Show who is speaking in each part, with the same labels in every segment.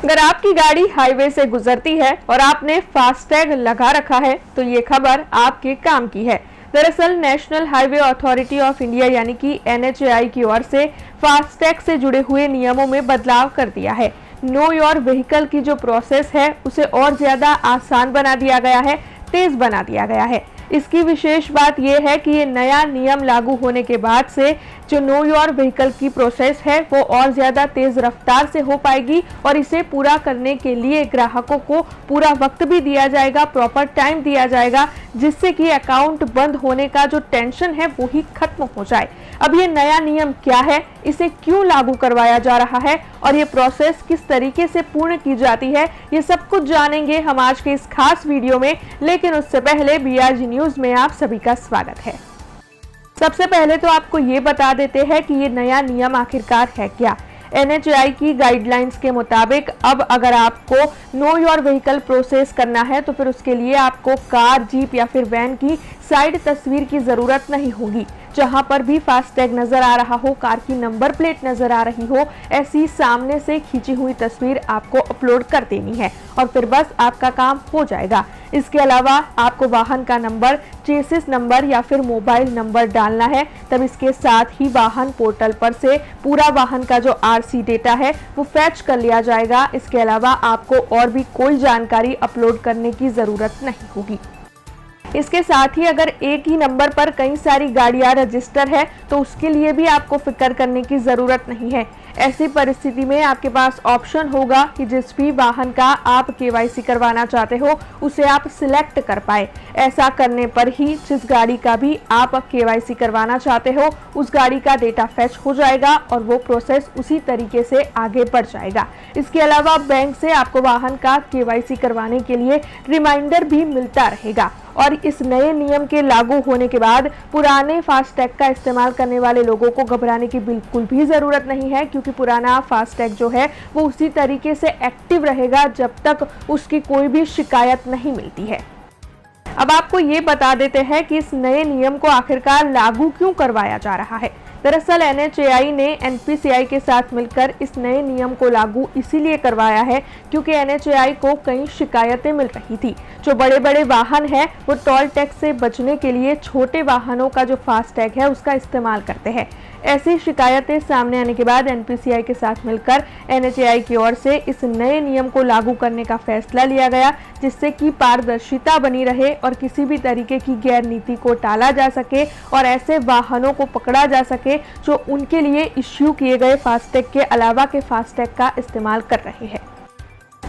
Speaker 1: अगर आपकी गाड़ी हाईवे से गुजरती है और आपने फास्टैग लगा रखा है तो ये खबर आपके काम की है। दरअसल national highway authority of India यानी कि NHAI की ओर से फास्टैग से जुड़े हुए नियमों में बदलाव कर दिया है। नो योर व्हीकल की जो प्रोसेस है उसे और ज्यादा आसान बना दिया गया है, तेज बना दिया गया है। इसकी विशेष बात यह है कि ये नया नियम लागू होने के बाद से जो नो योर व्हीकल की प्रोसेस है वो और ज्यादा तेज रफ्तार से हो पाएगी और इसे पूरा करने के लिए ग्राहकों को पूरा वक्त भी दिया जाएगा, प्रॉपर टाइम दिया जाएगा, जिससे कि अकाउंट बंद होने का जो टेंशन है वो ही खत्म हो जाए। अब ये नया नियम क्या है, इसे क्यों लागू करवाया जा रहा है और ये प्रोसेस किस तरीके से पूर्ण की जाती है, ये सब कुछ जानेंगे हम आज के इस खास वीडियो में। लेकिन उससे पहले BRG न्यूज में आप सभी का स्वागत है। सबसे पहले तो आपको ये बता देते हैं कि ये नया नियम आखिरकार है क्या। NHAI की गाइडलाइंस के मुताबिक अब अगर आपको नो योर व्हीकल प्रोसेस करना है तो फिर उसके लिए आपको कार, जीप या फिर वैन की साइड तस्वीर की जरूरत नहीं होगी। जहां पर भी फास्टैग नजर आ रहा हो, कार की नंबर प्लेट नजर आ रही हो, ऐसी सामने से खींची हुई तस्वीर आपको अपलोड कर देनी है और फिर बस आपका काम हो जाएगा। इसके अलावा आपको वाहन का नंबर, चेसिस नंबर या फिर मोबाइल नंबर डालना है। तब इसके साथ ही वाहन पोर्टल पर से पूरा वाहन का जो RC डेटा है वो फैच कर लिया जाएगा। इसके अलावा आपको और भी कोई जानकारी अपलोड करने की जरूरत नहीं होगी। इसके साथ ही अगर एक ही नंबर पर कई सारी गाड़ियां रजिस्टर है तो उसके लिए भी आपको फिक्र करने की जरूरत नहीं है। ऐसी परिस्थिति में आपके पास ऑप्शन होगा कि जिस भी वाहन का आप KYC करवाना चाहते हो उसे आप सिलेक्ट कर पाए। ऐसा करने पर ही जिस गाड़ी का भी आप KYC करवाना चाहते हो उस गाड़ी का डेटा फैच हो जाएगा और वो प्रोसेस उसी तरीके से आगे बढ़ जाएगा। इसके अलावा बैंक से आपको वाहन का KYC करवाने के लिए रिमाइंडर भी मिलता रहेगा। और इस नए नियम के लागू होने के बाद पुराने फास्टैग का इस्तेमाल करने वाले लोगों को घबराने की बिल्कुल भी ज़रूरत नहीं है, क्योंकि पुराना फास्टैग जो है वो उसी तरीके से एक्टिव रहेगा जब तक उसकी कोई भी शिकायत नहीं मिलती है। अब आपको ये बता देते हैं कि इस नए नियम को आखिरकार लागू क्यों करवाया जा रहा है। दरअसल NHAI ने NPCI के साथ मिलकर इस नए नियम को लागू इसीलिए करवाया है क्योंकि NHAI को कई शिकायतें मिल रही थी। जो बड़े बड़े वाहन हैं वो टोल टैक्स से बचने के लिए छोटे वाहनों का जो फास्टैग है उसका इस्तेमाल करते हैं। ऐसी शिकायतें सामने आने के बाद NPCI के साथ मिलकर NHAI की ओर से इस नए नियम को लागू करने का फैसला लिया गया, जिससे कि पारदर्शिता बनी रहे और किसी भी तरीके की गैर नीति को टाला जा सके और ऐसे वाहनों को पकड़ा जा सके जो उनके लिए इश्यू किए गए फास्टैग के अलावा के फास्टैग का इस्तेमाल कर रहे हैं।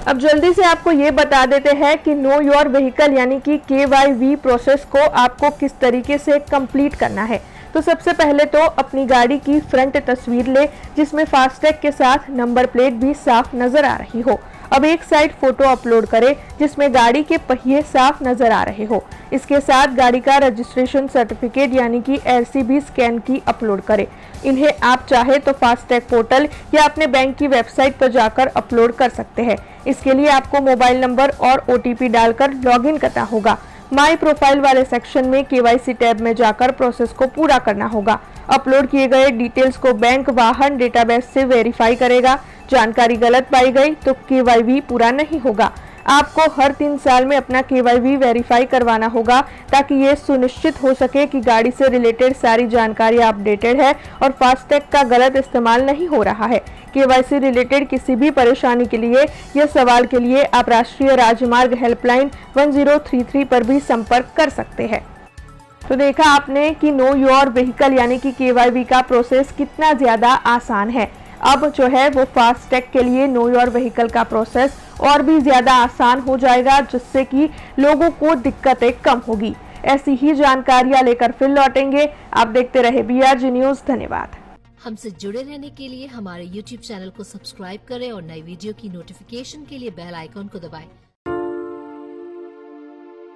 Speaker 1: अब जल्दी से आपको ये बता देते हैं कि नो योर व्हीकल यानी कि KYV प्रोसेस को आपको किस तरीके से कंप्लीट करना है। तो सबसे पहले तो अपनी गाड़ी की फ्रंट तस्वीर ले जिसमें फास्टैग के साथ नंबर प्लेट भी साफ नजर आ रही हो। अब एक साइड फोटो अपलोड करें जिसमें गाड़ी के पहिए साफ नजर आ रहे हो। इसके साथ गाड़ी का रजिस्ट्रेशन सर्टिफिकेट यानी कि RC भी स्कैन की अपलोड करें। इन्हें आप चाहे तो फास्टैग पोर्टल या अपने बैंक की वेबसाइट पर जाकर अपलोड कर सकते हैं। इसके लिए आपको मोबाइल नंबर और OTP डालकर लॉगिन करना होगा। माई प्रोफाइल वाले सेक्शन में KYC टैब में जाकर प्रोसेस को पूरा करना होगा। अपलोड किए गए डिटेल्स को बैंक वाहन डेटाबेस से वेरीफाई करेगा। जानकारी गलत पाई गई तो KYV पूरा नहीं होगा। आपको हर 3 साल में अपना KYV वेरीफाई करवाना होगा ताकि ये सुनिश्चित हो सके कि गाड़ी से रिलेटेड सारी जानकारी अपडेटेड है और फास्टैग का गलत इस्तेमाल नहीं हो रहा है। KYC रिलेटेड किसी भी परेशानी के लिए या सवाल के लिए आप राष्ट्रीय राजमार्ग हेल्पलाइन 1033 पर भी संपर्क कर सकते हैं। तो देखा आपने कि नो योर व्हीकल यानी कि KYV का प्रोसेस कितना ज़्यादा आसान है। अब जो है वो फास्टैग के लिए नो योर व्हीकल का प्रोसेस और भी ज़्यादा आसान हो जाएगा, जिससे कि लोगों को दिक्कतें कम होगी। ऐसी ही जानकारियां लेकर फिर लौटेंगे। आप देखते रहे BRG न्यूज़। धन्यवाद।
Speaker 2: हमसे जुड़े रहने के लिए हमारे YouTube चैनल को सब्सक्राइब करें और नई वीडियो की नोटिफिकेशन के लिए बेल आइकॉन को दबाएं।